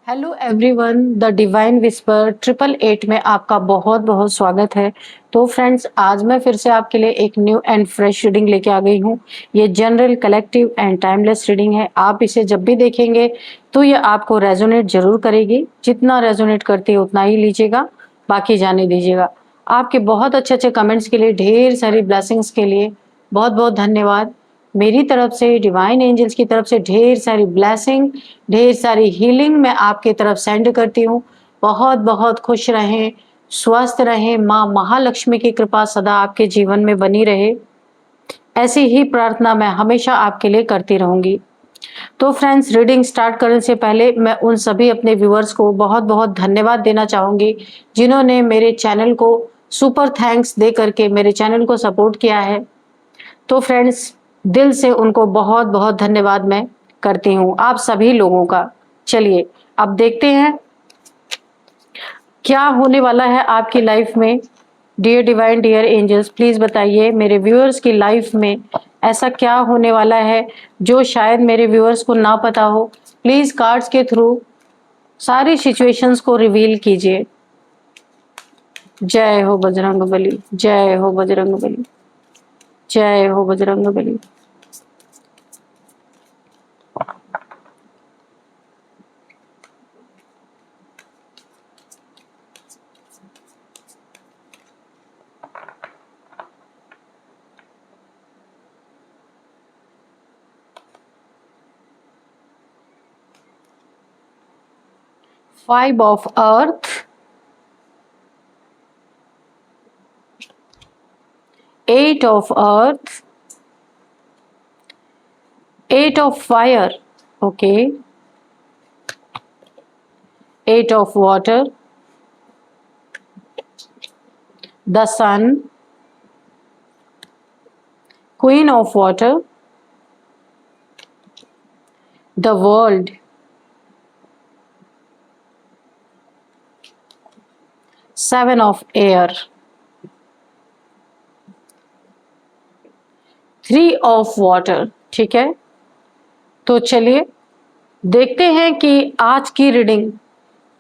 Hello everyone, the divine whisper 888 में आपका बहुत बहुत स्वागत है। तो फ्रेंड्स, आज मैं फिर से आपके लिए एक न्यू एंड फ्रेश रीडिंग लेके आ गई हूँ। ये general, collective and timeless reading है। आप इसे जब भी देखेंगे तो ये आपको रेजोनेट जरूर करेगी। जितना रेजोनेट करती है उतना ही लीजिएगा, बाकी जाने दीजिएगा। आपके बहुत अच्छे अच्छे कमेंट्स के लिए, ढेर सारी ब्लेसिंग्स के लिए बहुत बहुत धन्यवाद। मेरी तरफ से, डिवाइन एंजल्स की तरफ से ढेर सारी ब्लेसिंग, ढेर सारी हीलिंग मैं आपकी तरफ सेंड करती हूँ। बहुत बहुत खुश रहें, स्वस्थ रहें, माँ महालक्ष्मी की कृपा सदा आपके जीवन में बनी रहे, ऐसी ही प्रार्थना मैं हमेशा आपके लिए करती रहूंगी। तो फ्रेंड्स, रीडिंग स्टार्ट करने से पहले मैं उन सभी अपने व्यूअर्स को बहुत बहुत धन्यवाद देना चाहूंगी जिन्होंने मेरे चैनल को सुपर थैंक्स दे करके मेरे चैनल को सपोर्ट किया है। तो फ्रेंड्स, दिल से उनको बहुत बहुत धन्यवाद मैं करती हूँ आप सभी लोगों का। चलिए अब देखते हैं क्या होने वाला है आपकी लाइफ में। Dear divine, dear angels, please बताइए मेरे व्यूअर्स की लाइफ में ऐसा क्या होने वाला है जो शायद मेरे व्यूअर्स को ना पता हो। प्लीज कार्ड्स के थ्रू सारी सिचुएशंस को रिवील कीजिए। जय हो बजरंग बली, जय हो बजरंग बली, जय हो Bajrang Bali. Five of earth, eight of earth, eight of fire, okay, eight of water, the sun, queen of water, the world, seven of air, three of water. ठीक है, तो चलिए देखते हैं कि आज की रीडिंग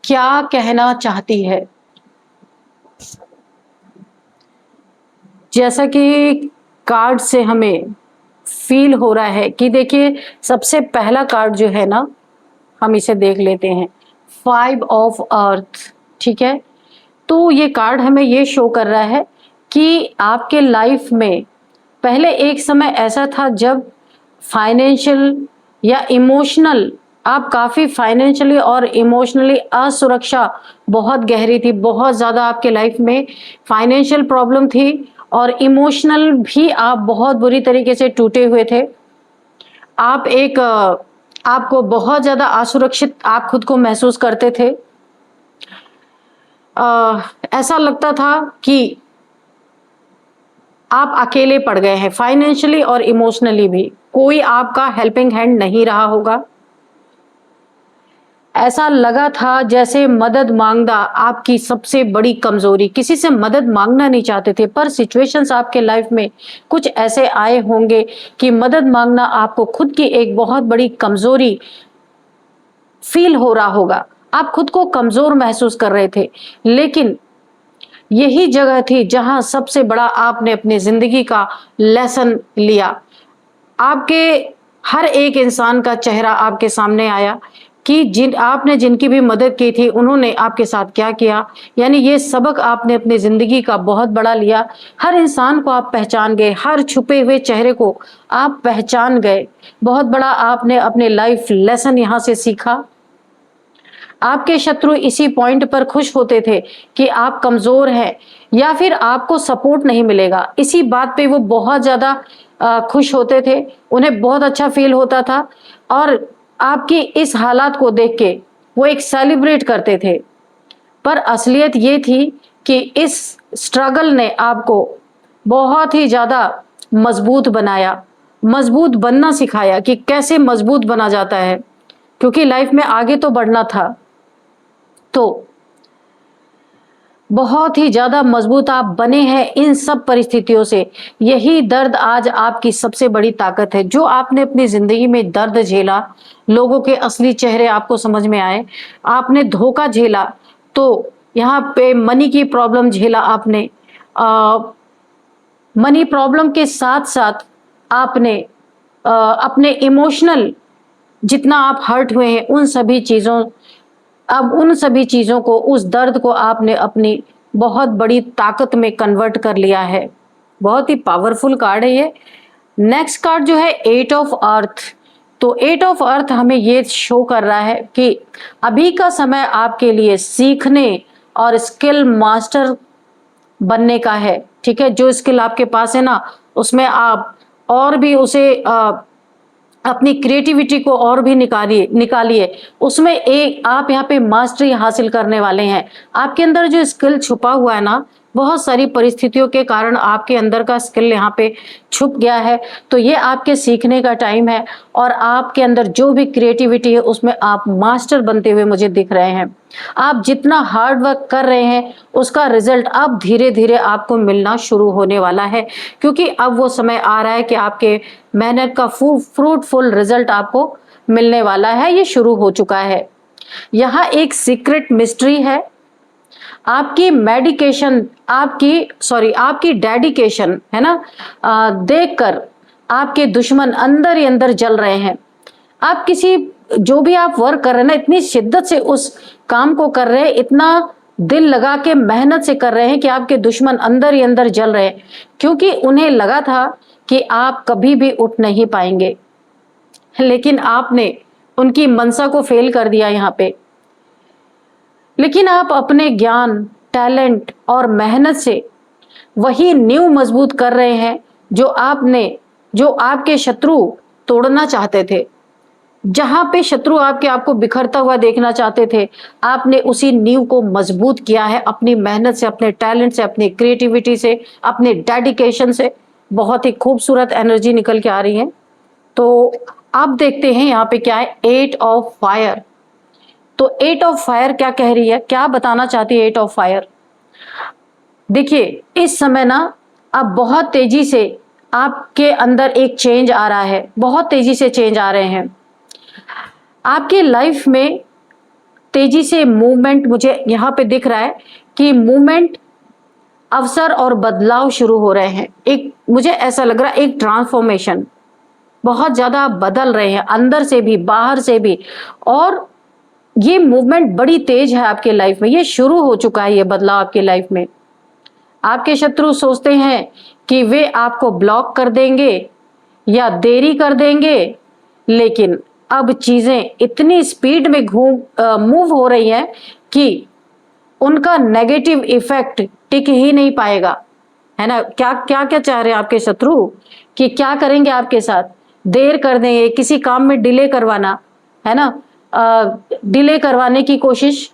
क्या कहना चाहती है। जैसा कि कार्ड से हमें फील हो रहा है कि देखिए, सबसे पहला कार्ड जो है ना, हम इसे देख लेते हैं, फाइव ऑफ अर्थ। ठीक है, तो ये कार्ड हमें ये शो कर रहा है कि आपके लाइफ में पहले एक समय ऐसा था जब फाइनेंशियल या इमोशनल, आप काफी फाइनेंशियली और इमोशनली असुरक्षा बहुत गहरी थी। बहुत ज्यादा आपके लाइफ में फाइनेंशियल प्रॉब्लम थी और इमोशनल भी आप बहुत बुरी तरीके से टूटे हुए थे। आप एक आपको बहुत ज्यादा असुरक्षित आप खुद को महसूस करते थे। ऐसा लगता था कि आप अकेले पड़ गए हैं, फाइनेंशियली और इमोशनली भी कोई आपका हेल्पिंग हैंड नहीं रहा होगा। ऐसा लगा था जैसे मदद मांगना आपकी सबसे बड़ी कमजोरी, किसी से मदद मांगना नहीं चाहते थे, पर सिचुएशंस आपके लाइफ में कुछ ऐसे आए होंगे कि मदद मांगना आपको खुद की एक बहुत बड़ी कमजोरी फील हो रहा होगा। आप खुद को कमजोर महसूस कर रहे थे, लेकिन यही जगह थी जहां सबसे बड़ा आपने अपनी जिंदगी का लेसन लिया। आपके हर एक इंसान का चेहरा आपके सामने आया कि जिनकी भी मदद की थी उन्होंने आपके साथ क्या किया। यानी ये सबक आपने अपनी जिंदगी का बहुत बड़ा लिया। हर इंसान को आप पहचान गए, हर छुपे हुए चेहरे को आप पहचान गए। बहुत बड़ा आपने अपने लाइफ लेसन यहां से सीखा। आपके शत्रु इसी पॉइंट पर खुश होते थे कि आप कमजोर हैं या फिर आपको सपोर्ट नहीं मिलेगा। इसी बात पे वो बहुत ज्यादा खुश होते थे, उन्हें बहुत अच्छा फील होता था और आपकी इस हालात को देख के वो एक सेलिब्रेट करते थे। पर असलियत ये थी कि इस स्ट्रगल ने आपको बहुत ही ज्यादा मजबूत बनाया, मजबूत बनना सिखाया कि कैसे मजबूत बना जाता है, क्योंकि लाइफ में आगे तो बढ़ना था। तो बहुत ही ज़्यादा मजबूत आप बने हैं इन सब परिस्थितियों से। यही दर्द आज आपकी सबसे बड़ी ताकत है। जो आपने अपनी ज़िंदगी में दर्द झेला, लोगों के असली चेहरे आपको समझ में आए, आपने धोखा झेला, तो यहाँ पे मनी की प्रॉब्लम झेला आपने। अ, मनी प्रॉब्लम के साथ-साथ आपने अपने इमोशनल जितना आप हर्ट हुए हैं, उन सभी चीज़ों अब उन सभी चीज़ों को, उस दर्द को आपने अपनी बहुत बड़ी ताकत में कन्वर्ट कर लिया है। बहुत ही पावरफुल कार्ड है ये। नेक्स्ट कार्ड जो है एट ऑफ अर्थ। तो एट ऑफ अर्थ हमें ये शो कर रहा है कि अभी का समय आपके लिए सीखने और स्किल मास्टर बनने का है। ठीक है? जो स्किल आपके पास है ना, उसमें आप और भी उसे अपनी क्रिएटिविटी को और भी निकालिए निकालिए। उसमें एक आप यहाँ पे मास्टरी हासिल करने वाले हैं। आपके अंदर जो स्किल छुपा हुआ है ना, बहुत सारी परिस्थितियों के कारण आपके अंदर का स्किल यहाँ पे छुप गया है। तो ये आपके सीखने का टाइम है और आपके अंदर जो भी क्रिएटिविटी है उसमें आप मास्टर बनते हुए मुझे दिख रहे हैं। आप जितना हार्ड वर्क कर रहे हैं उसका रिजल्ट अब धीरे-धीरे आपको मिलना शुरू होने वाला है, क्योंकि अब वो समय आ रहा है कि आपके मेहनत का फ्रूटफुल रिजल्ट आपको मिलने वाला है। ये शुरू हो चुका है। यहाँ एक सीक्रेट मिस्ट्री है। आपकी मेडिकेशन आपकी डेडिकेशन है ना, देखकर आपके दुश्मन अंदर ही अंदर जल रहे हैं। आप किसी जो भी आप वर्क कर रहे हैं ना, इतनी शिद्दत से उस काम को कर रहे हैं, इतना दिल लगा के मेहनत से कर रहे हैं कि आपके दुश्मन अंदर ही अंदर जल रहे हैं, क्योंकि उन्हें लगा था कि आप कभी भी उठ नहीं पाएंगे, लेकिन आपने उनकी मंशा को फेल कर दिया यहाँ पे। लेकिन आप अपने ज्ञान, टैलेंट और मेहनत से वही नींव मजबूत कर रहे हैं जो आपके शत्रु तोड़ना चाहते थे। जहां पे शत्रु आपको बिखरता हुआ देखना चाहते थे, आपने उसी नींव को मजबूत किया है अपनी मेहनत से, अपने टैलेंट से, अपनी क्रिएटिविटी से, अपने डेडिकेशन से। बहुत ही खूबसूरत एनर्जी निकल के आ रही है। तो अब देखते हैं यहाँ पे क्या है, एट ऑफ फायर। तो एट ऑफ फायर क्या कह रही है, क्या बताना चाहती है एट ऑफ फायर? देखिए, इस समय ना अब बहुत तेजी से आपके अंदर एक चेंज आ रहा है, बहुत तेजी से चेंज आ रहे हैं आपकी लाइफ में। तेजी से मूवमेंट मुझे यहाँ पे दिख रहा है कि मूवमेंट, अवसर और बदलाव शुरू हो रहे हैं। एक मुझे ऐसा लग रहा है, एक ट्रांसफॉर्मेशन, बहुत ज्यादा आप बदल रहे हैं अंदर से भी बाहर से भी। और ये मूवमेंट बड़ी तेज है आपके लाइफ में, ये शुरू हो चुका है ये बदलाव आपके लाइफ में। आपके शत्रु सोचते हैं कि वे आपको ब्लॉक कर देंगे या देरी कर देंगे, लेकिन अब चीजें इतनी स्पीड में मूव हो रही हैं कि उनका नेगेटिव इफेक्ट टिक ही नहीं पाएगा, है ना। क्या क्या क्या चाह रहे हैं आपके शत्रु कि क्या करेंगे आपके साथ? देर कर देंगे, किसी काम में डिले करवाना, है ना, डिले करवाने की कोशिश।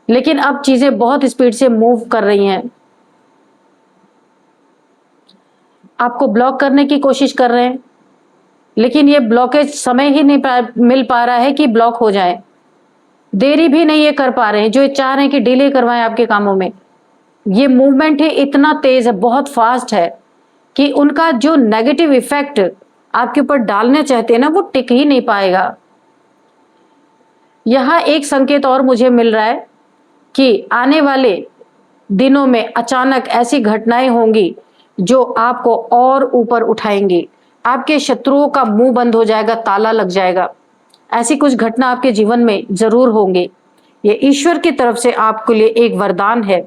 लेकिन अब चीजें बहुत स्पीड से मूव कर रही हैं, आपको ब्लॉक करने की कोशिश कर रहे हैं, लेकिन ये ब्लॉकेज समय ही नहीं मिल पा रहा है कि ब्लॉक हो जाए। देरी भी नहीं ये कर पा रहे हैं, जो चाह रहे हैं कि डिले करवाएं आपके कामों में। ये मूवमेंट है इतना तेज है, बहुत फास्ट है कि उनका जो नेगेटिव इफेक्ट आपके ऊपर डालना चाहते हैं ना, वो टिक ही नहीं पाएगा। यहां एक संकेत और मुझे मिल रहा है कि आने वाले दिनों में अचानक ऐसी घटनाएं होंगी जो आपको और ऊपर उठाएंगी। आपके शत्रुओं का मुंह बंद हो जाएगा, ताला लग जाएगा। ऐसी कुछ घटना आपके जीवन में जरूर होंगी। ये ईश्वर की तरफ से आपके लिए एक वरदान है।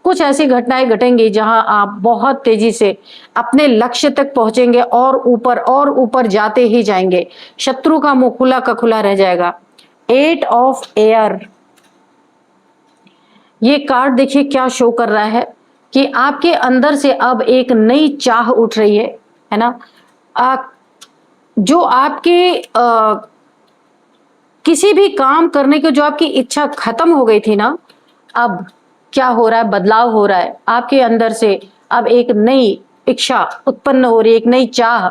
कुछ ऐसी घटनाएं घटेंगी जहां आप बहुत तेजी से अपने लक्ष्य तक पहुंचेंगे और ऊपर जाते ही जाएंगे। शत्रु का मुंह खुला का खुला रह जाएगा। एट ऑफ एयर, ये कार्ड देखिए क्या शो कर रहा है कि आपके अंदर से अब एक नई चाह उठ रही है ना। जो आपके किसी भी काम करने की जो आपकी इच्छा खत्म हो गई थी ना, अब क्या हो रहा है, बदलाव हो रहा है आपके अंदर से। अब एक नई इच्छा उत्पन्न हो रही है, एक नई चाह,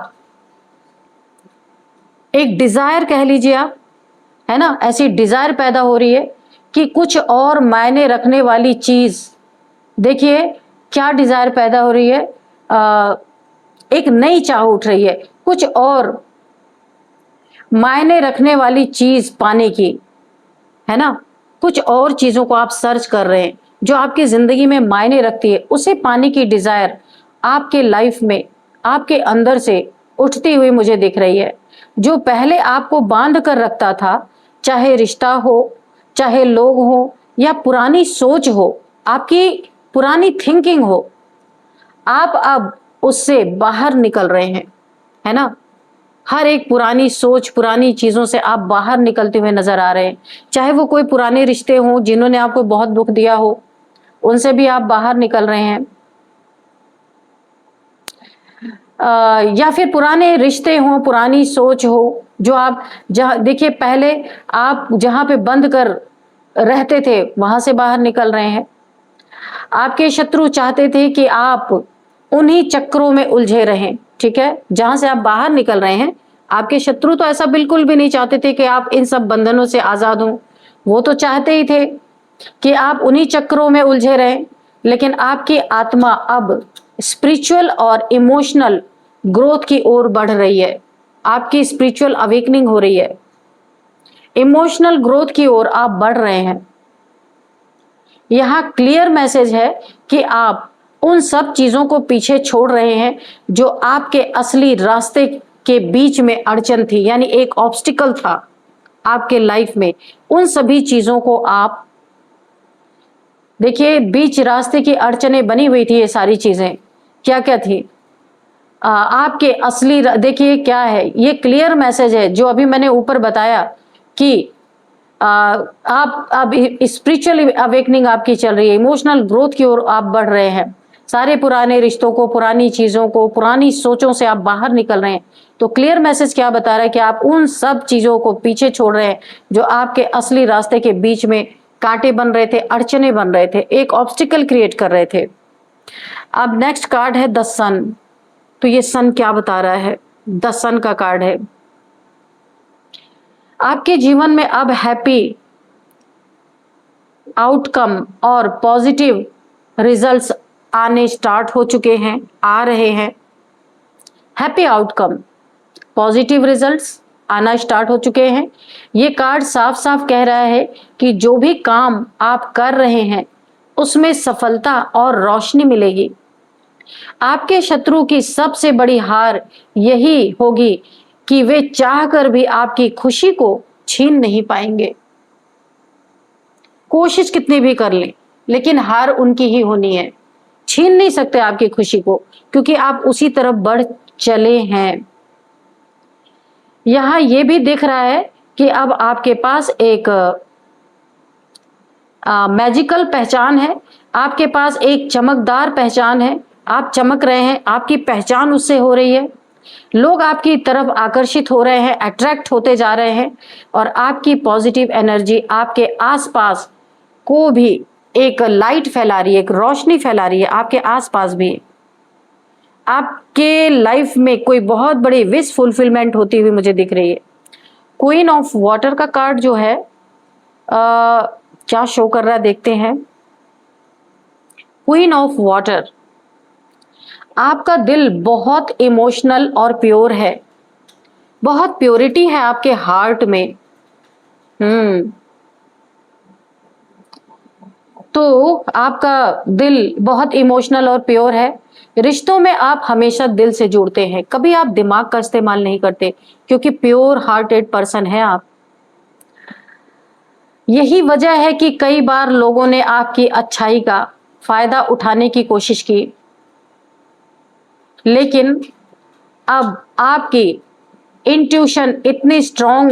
एक डिजायर कह लीजिए आप, है ना। ऐसी डिजायर पैदा हो रही है कि कुछ और मायने रखने वाली चीज, देखिए क्या डिजायर पैदा हो रही है, एक नई चाह उठ रही है, कुछ और मायने रखने वाली चीज पाने की, है ना। कुछ और चीजों को आप सर्च कर रहे हैं जो आपकी जिंदगी में मायने रखती है, उसे पाने की डिजायर आपके लाइफ में, आपके अंदर से उठती हुई मुझे दिख रही है। जो पहले आपको बांध कर रखता था, चाहे रिश्ता हो, चाहे लोग हो, या पुरानी सोच हो, आपकी पुरानी थिंकिंग हो, आप अब उससे बाहर निकल रहे हैं, है ना। हर एक पुरानी सोच, पुरानी चीजों से आप बाहर निकलते हुए नजर आ रहे हैं। चाहे वो कोई पुराने रिश्ते हों जिन्होंने आपको बहुत दुख दिया हो, उनसे भी आप बाहर निकल रहे हैं। या फिर पुराने रिश्ते हों, पुरानी सोच हो, जो आप जहाँ, देखिए पहले आप जहां पे बंद कर रहते थे वहां से बाहर निकल रहे हैं। आपके शत्रु चाहते थे कि आप उन्हीं चक्रों में उलझे रहें, ठीक है, जहां से आप बाहर निकल रहे हैं। आपके शत्रु तो ऐसा बिल्कुल भी नहीं चाहते थे कि आप इन सब बंधनों से आजाद हों। वो तो चाहते ही थे कि आप उन्हीं चक्रों में उलझे रहें। लेकिन आपकी आत्मा अब स्पिरिचुअल और इमोशनल ग्रोथ की ओर बढ़ रही है। आपकी स्पिरिचुअल अवेकनिंग हो रही है, इमोशनल ग्रोथ की ओर आप बढ़ रहे हैं। यहां क्लियर मैसेज है कि आप उन सब चीजों को पीछे छोड़ रहे हैं जो आपके असली रास्ते के बीच में अड़चन थी, यानी एक ऑब्स्टिकल था आपके लाइफ में। उन सभी चीजों को आप देखिए, बीच रास्ते की अड़चनें बनी हुई थी। ये सारी चीजें क्या क्या थी, आपके असली देखिए क्या है, ये क्लियर मैसेज है जो अभी मैंने ऊपर बताया कि आप अब स्पिरिचुअल अवेकनिंग आपकी चल रही है, इमोशनल ग्रोथ की ओर आप बढ़ रहे हैं। सारे पुराने रिश्तों को, पुरानी चीजों को, पुरानी सोचों से आप बाहर निकल रहे हैं। तो क्लियर मैसेज क्या बता रहा है कि आप उन सब चीजों को पीछे छोड़ रहे हैं जो आपके असली रास्ते के बीच में कांटे बन रहे थे, अड़चने बन रहे थे, एक ऑब्स्टिकल क्रिएट कर रहे थे। अब नेक्स्ट कार्ड है द सन। तो ये सन क्या बता रहा है, द सन का कार्ड है। आपके जीवन में अब हैप्पी आउटकम और पॉजिटिव रिजल्ट्स आने स्टार्ट हो चुके हैं, आ रहे हैं। हैप्पी आउटकम, पॉजिटिव रिजल्ट्स आना स्टार्ट हो चुके हैं। ये कार्ड साफ साफ कह रहा है कि जो भी काम आप कर रहे हैं उसमें सफलता और रोशनी मिलेगी। आपके शत्रु की सबसे बड़ी हार यही होगी कि वे चाहकर भी आपकी खुशी को छीन नहीं पाएंगे। कोशिश कितनी भी कर लें, लेकिन हार उनकी ही होनी है। छीन नहीं सकते आपकी खुशी को, क्योंकि आप उसी तरफ बढ़ चले हैं। यहां यह भी दिख रहा है कि अब आपके पास एक मैजिकल पहचान है, आपके पास एक चमकदार पहचान है। आप चमक रहे हैं, आपकी पहचान उससे हो रही है। लोग आपकी तरफ आकर्षित हो रहे हैं, अट्रैक्ट होते जा रहे हैं, और आपकी पॉजिटिव एनर्जी आपके आसपास को भी एक लाइट फैला रही है, एक रोशनी फैला रही है आपके आसपास भी। आपके लाइफ में कोई बहुत बड़ी विश फुलफिलमेंट होती हुई मुझे दिख रही है। क्वीन ऑफ वाटर का कार्ड जो है क्या शो कर रहा है, देखते हैं। क्वीन ऑफ वाटर, आपका दिल बहुत इमोशनल और प्योर है, बहुत प्योरिटी है आपके हार्ट में। तो आपका दिल बहुत इमोशनल और प्योर है। रिश्तों में आप हमेशा दिल से जुड़ते हैं, कभी आप दिमाग का इस्तेमाल नहीं करते, क्योंकि प्योर हार्टेड पर्सन है आप। यही वजह है कि कई बार लोगों ने आपकी अच्छाई का फायदा उठाने की कोशिश की, लेकिन अब आपकी इंट्यूशन इतनी स्ट्रांग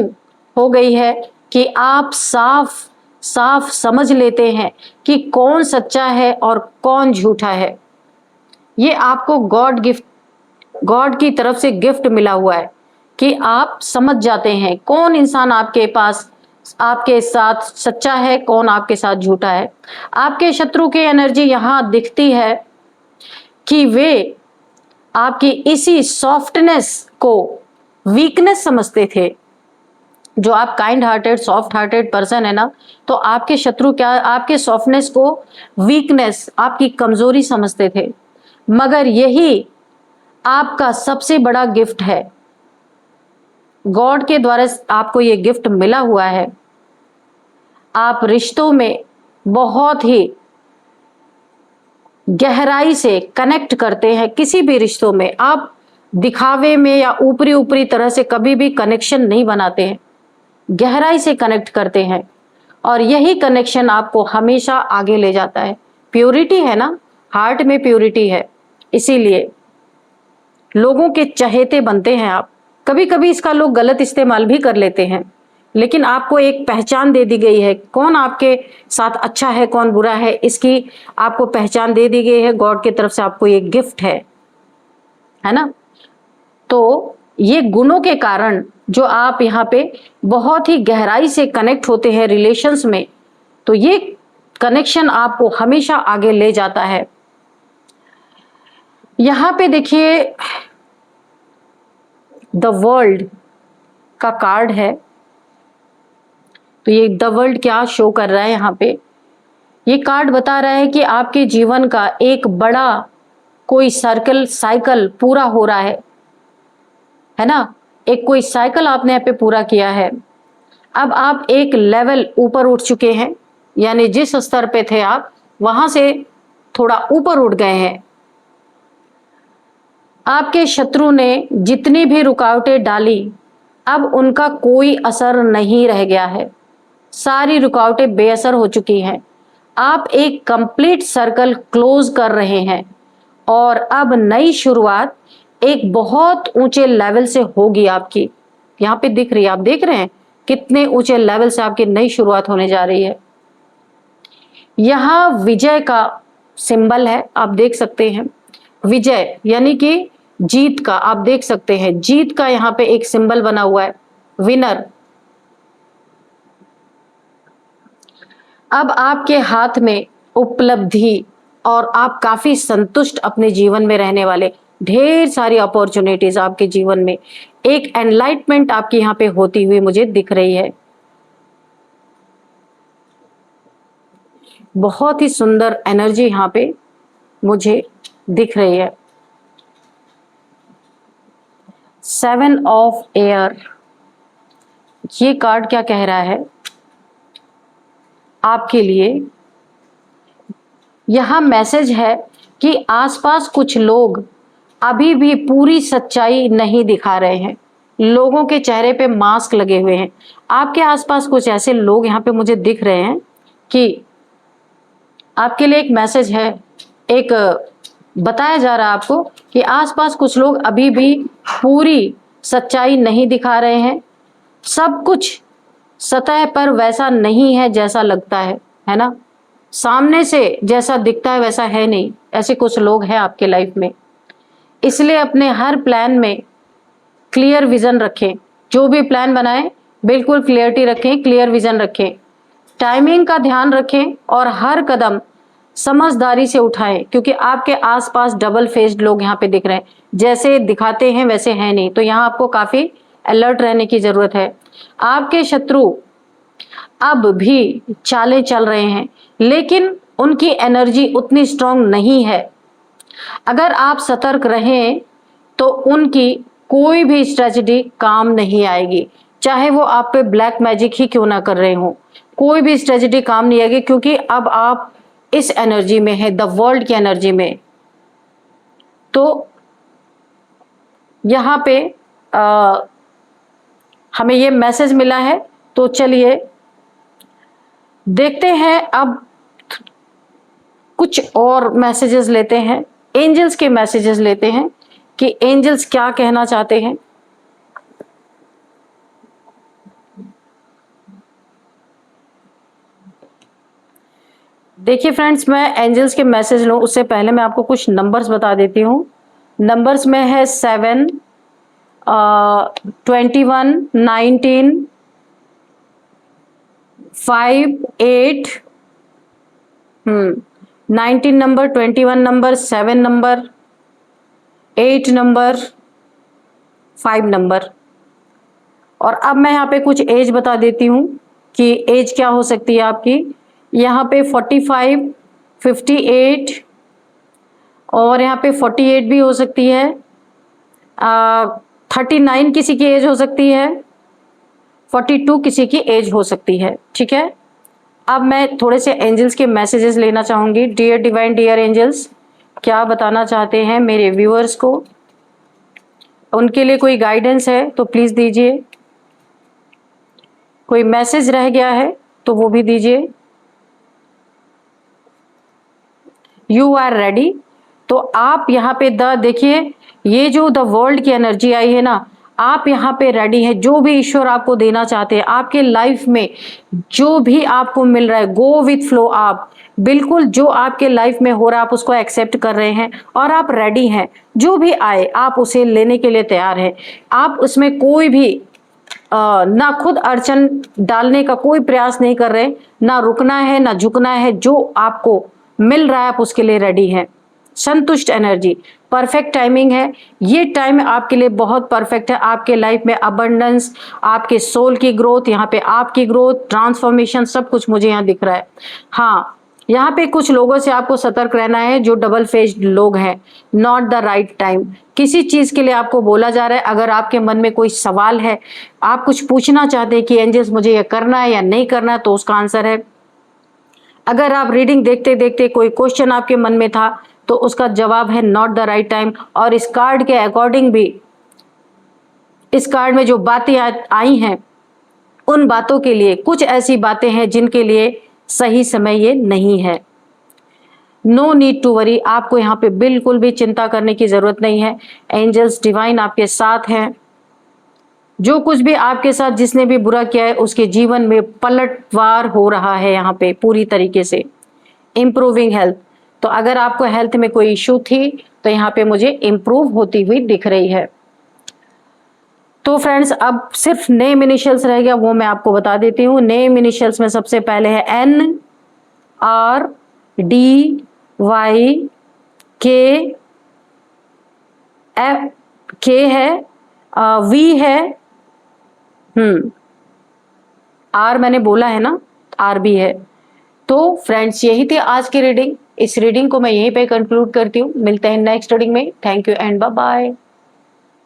हो गई है कि आप साफ साफ समझ लेते हैं कि कौन सच्चा है और कौन झूठा है। ये आपको गॉड की तरफ से गिफ्ट मिला हुआ है कि आप समझ जाते हैं कौन इंसान आपके पास, आपके साथ सच्चा है, कौन आपके साथ झूठा है। आपके शत्रु की एनर्जी यहां दिखती है कि वे आपकी इसी सॉफ्टनेस को वीकनेस समझते थे, जो आप kind hearted soft hearted person है ना, तो आपके शत्रु क्या आपके सॉफ्टनेस को वीकनेस, आपकी कमजोरी समझते थे। मगर यही आपका सबसे बड़ा गिफ्ट है। गॉड के द्वारा आपको ये गिफ्ट मिला हुआ है। आप रिश्तों में बहुत ही गहराई से कनेक्ट करते हैं। किसी भी रिश्तों में आप दिखावे में या ऊपरी ऊपरी तरह से कभी भी कनेक्शन नहीं बनाते हैं, गहराई से कनेक्ट करते हैं और यही कनेक्शन आपको हमेशा आगे ले जाता है। प्योरिटी है ना, हार्ट में प्योरिटी है, इसीलिए लोगों के चहेते बनते हैं आप। कभी कभी इसका लोग गलत इस्तेमाल भी कर लेते हैं, लेकिन आपको एक पहचान दे दी गई है, कौन आपके साथ अच्छा है कौन बुरा है, इसकी आपको पहचान दे दी गई है। गॉड की तरफ से आपको ये गिफ्ट है ना। तो ये गुणों के कारण जो आप यहाँ पे बहुत ही गहराई से कनेक्ट होते हैं रिलेशंस में, तो ये कनेक्शन आपको हमेशा आगे ले जाता है। यहाँ पे देखिए द वर्ल्ड का कार्ड है, तो ये द वर्ल्ड क्या शो कर रहा है यहाँ पे, ये कार्ड बता रहा है कि आपके जीवन का एक बड़ा कोई सर्कल साइकिल पूरा हो रहा है ना। एक कोई साइकिल आपने यहाँ पे पूरा किया है। अब आप एक लेवल ऊपर उठ चुके हैं, यानी जिस स्तर पे थे आप वहां से थोड़ा ऊपर उठ गए हैं। आपके शत्रु ने जितनी भी रुकावटें डाली, अब उनका कोई असर नहीं रह गया है। सारी रुकावटें बेअसर हो चुकी हैं। आप एक कंप्लीट सर्कल क्लोज कर रहे हैं और अब नई शुरुआत एक बहुत ऊंचे लेवल से होगी आपकी। यहाँ पे दिख रही है, आप देख रहे हैं कितने ऊंचे लेवल से आपकी नई शुरुआत होने जा रही है। यहाँ विजय का सिंबल है, आप देख सकते हैं। विजय यानी कि जीत का, आप देख सकते हैं जीत का यहाँ पे एक सिंबल बना हुआ है, विनर। अब आपके हाथ में उपलब्धि और आप काफी संतुष्ट अपने जीवन में रहने वाले, ढेर सारी अपॉर्चुनिटीज आपके जीवन में, एक एनलाइटमेंट आपकी यहाँ पे होती हुई मुझे दिख रही है। बहुत ही सुंदर एनर्जी यहाँ पे मुझे दिख रही है। 7 ऑफ एयर, ये कार्ड क्या कह रहा है आपके लिए? यह मैसेज है कि आसपास कुछ लोग अभी भी पूरी सच्चाई नहीं दिखा रहे हैं। लोगों के चेहरे पे मास्क लगे हुए हैं। आपके आसपास कुछ ऐसे लोग यहाँ पे मुझे दिख रहे हैं कि आपके लिए एक मैसेज है, एक बताया जा रहा है आपको कि आसपास कुछ लोग अभी भी पूरी सच्चाई नहीं दिखा रहे हैं। सब कुछ सतह पर वैसा नहीं है जैसा लगता है ना। सामने से जैसा दिखता है वैसा है नहीं। ऐसे कुछ लोग हैं आपके लाइफ में, इसलिए अपने हर प्लान में क्लियर विजन रखें। जो भी प्लान बनाएं बिल्कुल क्लियरिटी रखें, क्लियर विजन रखें, टाइमिंग का ध्यान रखें और हर कदम समझदारी से उठाएं, क्योंकि आपके आसपास डबल फेस्ड लोग यहाँ पे दिख रहे हैं। जैसे दिखाते हैं वैसे है नहीं, तो यहाँ आपको काफी अलर्ट रहने की जरूरत है। आपके शत्रु अब भी चालें चल रहे हैं, लेकिन उनकी एनर्जी उतनी स्ट्रांग नहीं है। अगर आप सतर्क रहें तो उनकी कोई भी स्ट्रेटजी काम नहीं आएगी, चाहे वो आप पे ब्लैक मैजिक ही क्यों ना कर रहे हो, कोई भी स्ट्रेटजी काम नहीं आएगी, क्योंकि अब आप इस एनर्जी में है, द वर्ल्ड की एनर्जी में। तो यहाँ पे हमें ये मैसेज मिला है। तो चलिए देखते हैं अब कुछ और मैसेजेस लेते हैं, एंजल्स के मैसेजेस लेते हैं कि एंजल्स क्या कहना चाहते हैं। देखिए फ्रेंड्स, मैं एंजल्स के मैसेज लूं उससे पहले मैं आपको कुछ नंबर्स बता देती हूँ। नंबर्स में है 7, 21, 19, 5, 8, 19 number, 21 number, 7 number, 8 number, 5 number. और अब मैं यहाँ पे कुछ एज बता देती हूँ कि एज क्या हो सकती है आपकी। यहाँ पे 45, 58 और यहाँ पे 48 भी हो सकती है। 39 किसी की एज हो सकती है, 42 किसी की एज हो सकती है। ठीक है, अब मैं थोड़े से एंजल्स के मैसेजेस लेना चाहूंगी। डियर डिवाइन, डियर एंजल्स, क्या बताना चाहते हैं मेरे व्यूअर्स को? उनके लिए कोई गाइडेंस है तो प्लीज दीजिए। कोई मैसेज रह गया है तो वो भी दीजिए। You are ready. तो आप यहाँ पे देखिए, ये जो द वर्ल्ड की एनर्जी आई है ना, आप यहाँ पे रेडी है। जो भी ईश्वर आपको देना चाहते हैं आपके लाइफ में, जो भी आपको मिल रहा है, गो विथ फ्लो। आप बिल्कुल जो आपके लाइफ में हो रहा है आप उसको एक्सेप्ट कर रहे हैं और आप रेडी हैं। जो भी आए आप उसे लेने के लिए तैयार हैं। आप उसमें कोई भी ना खुद अड़चन डालने का कोई प्रयास नहीं कर रहे, ना रुकना है ना झुकना है। जो आपको मिल रहा है आप उसके लिए रेडी हैं। संतुष्ट एनर्जी, परफेक्ट टाइमिंग है। ये टाइम आपके लिए बहुत परफेक्ट है। आपके लाइफ में अबंडेंस, आपके सोल की ग्रोथ, यहाँ पे आपकी ग्रोथ, ट्रांसफॉर्मेशन, सब कुछ मुझे यहाँ दिख रहा है। हाँ, यहाँ पे कुछ लोगों से आपको सतर्क रहना है जो डबल फेस्ड लोग हैं। Not the right time. किसी चीज के लिए आपको बोला जा रहा है, अगर आपके मन में कोई सवाल है, आप कुछ पूछना चाहते हैं कि एंजल्स मुझे ये करना है या नहीं करना है, तो उसका आंसर है। अगर आप रीडिंग देखते देखते कोई क्वेश्चन आपके मन में था तो उसका जवाब है नॉट द राइट टाइम। और इस कार्ड के अकॉर्डिंग भी, इस कार्ड में जो बातें आई हैं उन बातों के लिए कुछ ऐसी बातें हैं जिनके लिए सही समय ये नहीं है। No need to worry. आपको यहाँ पे बिल्कुल भी चिंता करने की जरूरत नहीं है। एंजल्स डिवाइन आपके साथ हैं। जो कुछ भी आपके साथ जिसने भी बुरा किया है उसके जीवन में पलटवार हो रहा है यहाँ पे पूरी तरीके से। Improving health. तो अगर आपको हेल्थ में कोई इश्यू थी तो यहाँ पे मुझे इम्प्रूव होती हुई दिख रही है। तो फ्रेंड्स, अब सिर्फ नेम इनिशियल्स रह गया, वो मैं आपको बता देती हूँ। नेम इनिशियल्स में सबसे पहले है एन, आर, डी, वाई, के, एफ, के है, वी है, आर मैंने बोला है ना, आर भी है। तो फ्रेंड्स, यही थी आज की रीडिंग। इस रीडिंग को मैं यहीं पे कंक्लूड करती हूँ। मिलते हैं नेक्स्ट रीडिंग में। Thank you and bye bye.